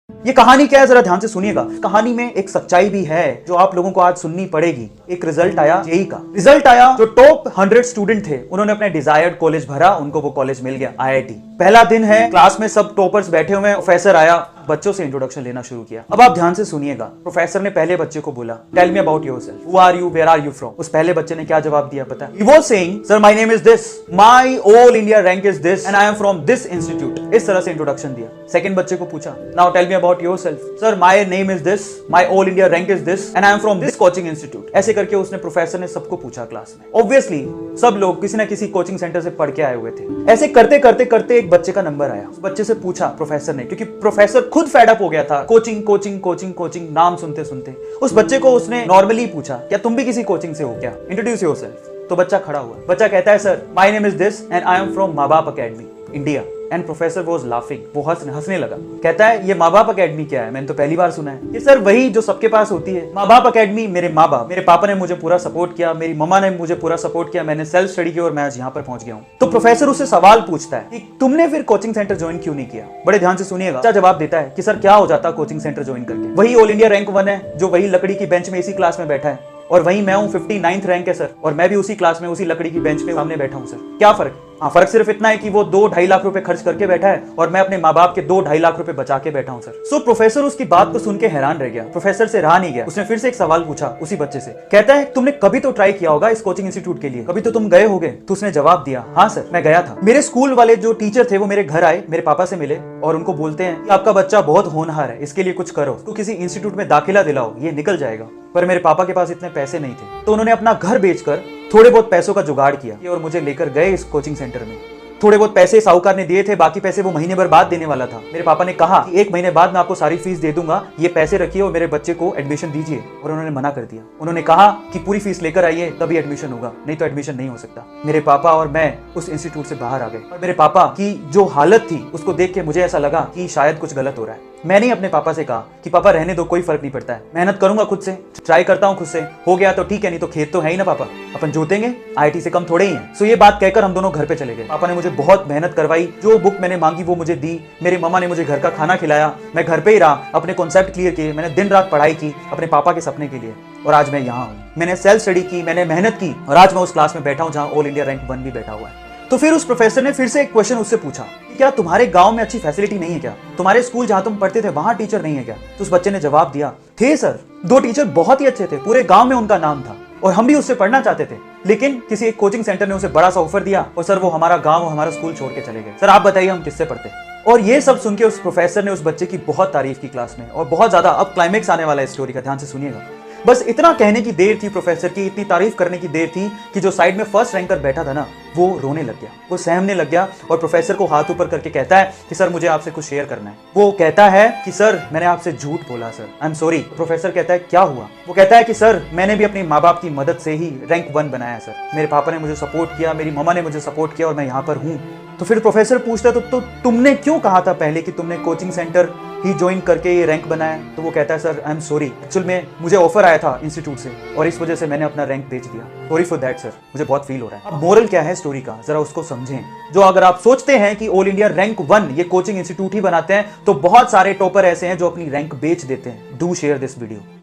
ये कहानी क्या है जरा ध्यान से सुनिएगा। कहानी में एक सच्चाई भी है जो आप लोगों को आज सुननी पड़ेगी। एक रिजल्ट आया जेईई का। रिजल्ट आया, जो टॉप 100 स्टूडेंट थे उन्होंने अपने डिजायर्ड कॉलेज भरा, उनको वो कॉलेज मिल गया, आईआईटी। पहला दिन है, क्लास में सब टॉपर्स बैठे हुए हैं। प्रोफेसर आया, बच्चों से इंट्रोडक्शन लेना शुरू किया। अब आप ध्यान से सुनिएगा। प्रोफेसर ने पहले बच्चे को बोला, tell me about yourself, who are you, where are you from. उस पहले बच्चे ने क्या जवाब दिया पता है? He was saying, sir my name is this, my all India rank is this and I am from this institute. इस तरह से इंट्रोडक्शन दिया। सेकंड बच्चे को पूछा, now tell me about yourself, sir my name is this, my all India rank is this and I am from this coaching institute. ऐसे करके उसने, प्रोफेसर ने सबको पूछा क्लास में। ऑब्वियसली सब लोग किसी ना किसी कोचिंग सेंटर से पढ़ के आए हुए थे। ऐसे करते करते करते एक बच्चे का नंबर आया। उस बच्चे से पूछा प्रोफेसर ने, क्योंकि प्रोफेसर खुद फेड अप हो गया था कोचिंग कोचिंग कोचिंग कोचिंग नाम सुनते सुनते। उस बच्चे को उसने नॉर्मली पूछा, क्या तुम भी किसी कोचिंग से हो क्या, इंट्रोड्यूस योरसेल्फ। तो बच्चा खड़ा हुआ। बच्चा कहता है, sir my name is this and I am from माँ बाप academy India. And professor was laughing, वो हंसने लगा। कहता है, ये माँ बाप अकेडमी क्या है, मैंने तो पहली बार सुना है। ये सर वही जो सबके पास होती है, माँ बाप अकेडमी। मेरे माँ बाप, मेरे पापा ने मुझे पूरा सपोर्ट किया, मेरी मम्मा ने मुझे पूरा सपोर्ट किया, मैंने सेल्फ स्टडी की और मैं आज यहाँ पर पहुंच गया हूँ। तो प्रोफेसर उससे सवाल पूछता है कि तुमने फिर कोचिंग सेंटर ज्वाइन क्यों नहीं किया। बड़े ध्यान से सुनिएगा। अच्छा जवाब देता है कि सर क्या हो जाता कोचिंग सेंटर ज्वाइन करके, वही ऑल इंडिया रैंक 1 है, जो वही लकड़ी की बेंच में इसी क्लास में बैठा है, और वहीं मैं हूँ 59th रैंक है सर, और मैं भी उसी क्लास में उसी लकड़ी की बेंच पे सामने बैठा हूँ सर। क्या फर्क? हाँ, फर्क सिर्फ इतना है कि वो 2-2.5 लाख रुपए खर्च करके बैठा है और मैं अपने माँ बाप के 2-2.5 लाख रुपए बचा के बैठा हूँ सर। सो प्रोफेसर उसकी बात को सुन के हैरान रह गया। प्रोफेसर से रहा नहीं गया, उसने फिर से एक सवाल पूछा उसी बच्चे से। कहता है, तुमने कभी तो ट्राई किया होगा इस कोचिंग इंस्टीट्यूट के लिए, कभी तो तुम गए होगे। तो उसने जवाब दिया, हाँ सर मैं गया था। मेरे स्कूल वाले जो टीचर थे वो मेरे घर आए, मेरे पापा से मिले और उनको बोलते हैं कि आपका बच्चा बहुत होनहार है, इसके लिए कुछ करो, तो किसी इंस्टीट्यूट में दाखिला दिलाओ, ये निकल जाएगा। पर मेरे पापा के पास इतने पैसे नहीं थे, तो उन्होंने अपना घर बेचकर थोड़े बहुत पैसों का जुगाड़ किया और मुझे लेकर गए इस कोचिंग सेंटर में। थोड़े बहुत पैसे साहूकार ने दिए थे, बाकी पैसे वो महीने भर बाद देने वाला था। मेरे पापा ने कहा कि 1 महीने बाद मैं आपको सारी फीस दे दूंगा, ये पैसे रखिए और मेरे बच्चे को एडमिशन दीजिए। और उन्होंने मना कर दिया। उन्होंने कहा कि पूरी फीस लेकर आइए तभी एडमिशन होगा, नहीं तो एडमिशन नहीं हो सकता। मेरे पापा और मैं उस इंस्टीट्यूट से बाहर आ गए और मेरे पापा की जो हालत थी उसको देख के मुझे ऐसा लगा कि शायद कुछ गलत हो रहा है। मैंने अपने पापा से कहा कि पापा रहने दो, कोई फर्क नहीं पड़ता है, मेहनत करूंगा खुद से, ट्राई करता हूं खुद से, हो गया तो ठीक है, नहीं तो खेत तो है ही ना पापा, अपन जोतेंगे, आईआईटी से कम थोड़े ही हैं। सो ये बात कहकर हम दोनों घर पे चले गए। पापा ने मुझे बहुत मेहनत करवाई, जो बुक मैंने मांगी वो मुझे दी, मेरी मम्मा ने मुझे घर का खाना खिलाया, मैं घर पे ही रहा, अपने कॉन्सेप्ट क्लियर किए, मैंने दिन रात पढ़ाई की अपने पापा के सपने के लिए, और आज मैं यहाँ हूँ। मैंने सेल्फ स्टडी की, मैंने मेहनत की और आज मैं उस क्लास में बैठा हूँ जहाँ ऑल इंडिया रैंक 1 भी बैठा हुआ है। तो फिर उस प्रोफेसर ने फिर से एक क्वेश्चन उससे पूछा, क्या तुम्हारे गांव में अच्छी फैसिलिटी नहीं है क्या, तुम्हारे स्कूल जहां तुम पढ़ते थे वहां टीचर नहीं है क्या। तो उस बच्चे ने जवाब दिया, थे सर, 2 टीचर बहुत ही अच्छे थे, पूरे गांव में उनका नाम था और हम भी उससे पढ़ना चाहते थे, लेकिन किसी एक कोचिंग सेंटर ने उसे बड़ा सा ऑफर दिया और सर वो हमारा गांव और हमारा स्कूल छोड़ के चले गए। सर आप बताइए हम किससे पढ़ते। और ये सब सुन के उस प्रोफेसर ने उस बच्चे की बहुत तारीफ की क्लास में, और बहुत ज्यादा। अब क्लाइमेक्स आने वाला है स्टोरी का, ध्यान से सुनिएगा। बस इतना कहने की देर थी प्रोफेसर की, इतनी तारीफ करने की देर थी कि जो साइड में फर्स्ट रैंकर बैठा था ना, वो रोने लग गया, वो सहमने लग गया और प्रोफेसर को हाथ ऊपर करके कहता है कि सर मुझे आपसे कुछ शेयर करना है। वो कहता है कि सर मैंने आपसे झूठ बोला sir, I am sorry. Professor कहता है क्या हुआ। वो कहता है कि सर मैंने भी अपने माँ बाप की मदद से ही रैंक 1 बनाया सर, मेरे पापा ने मुझे सपोर्ट किया, मेरी मम्मा ने मुझे सपोर्ट किया और मैं यहाँ पर हूँ। तो फिर प्रोफेसर पूछता है, तो तुमने क्यों कहा था पहले कि तुमने कोचिंग सेंटर ही ज्वाइन करके ये रैंक बनाया। तो वो कहता है, sir I am sorry, actual में मुझे ऑफर आया था इंस्टीट्यूट से और इस वजह से मैंने अपना रैंक बेच दिया, सॉरी फॉर दैट सर, मुझे बहुत फील हो रहा है। अब मोरल क्या है स्टोरी का, जरा उसको समझें। जो अगर आप सोचते हैं कि ऑल इंडिया रैंक 1 ये कोचिंग इंस्टीट्यूट ही बनाते हैं, तो बहुत सारे टॉपर ऐसे हैं जो अपनी रैंक बेच देते हैं। Do share this video.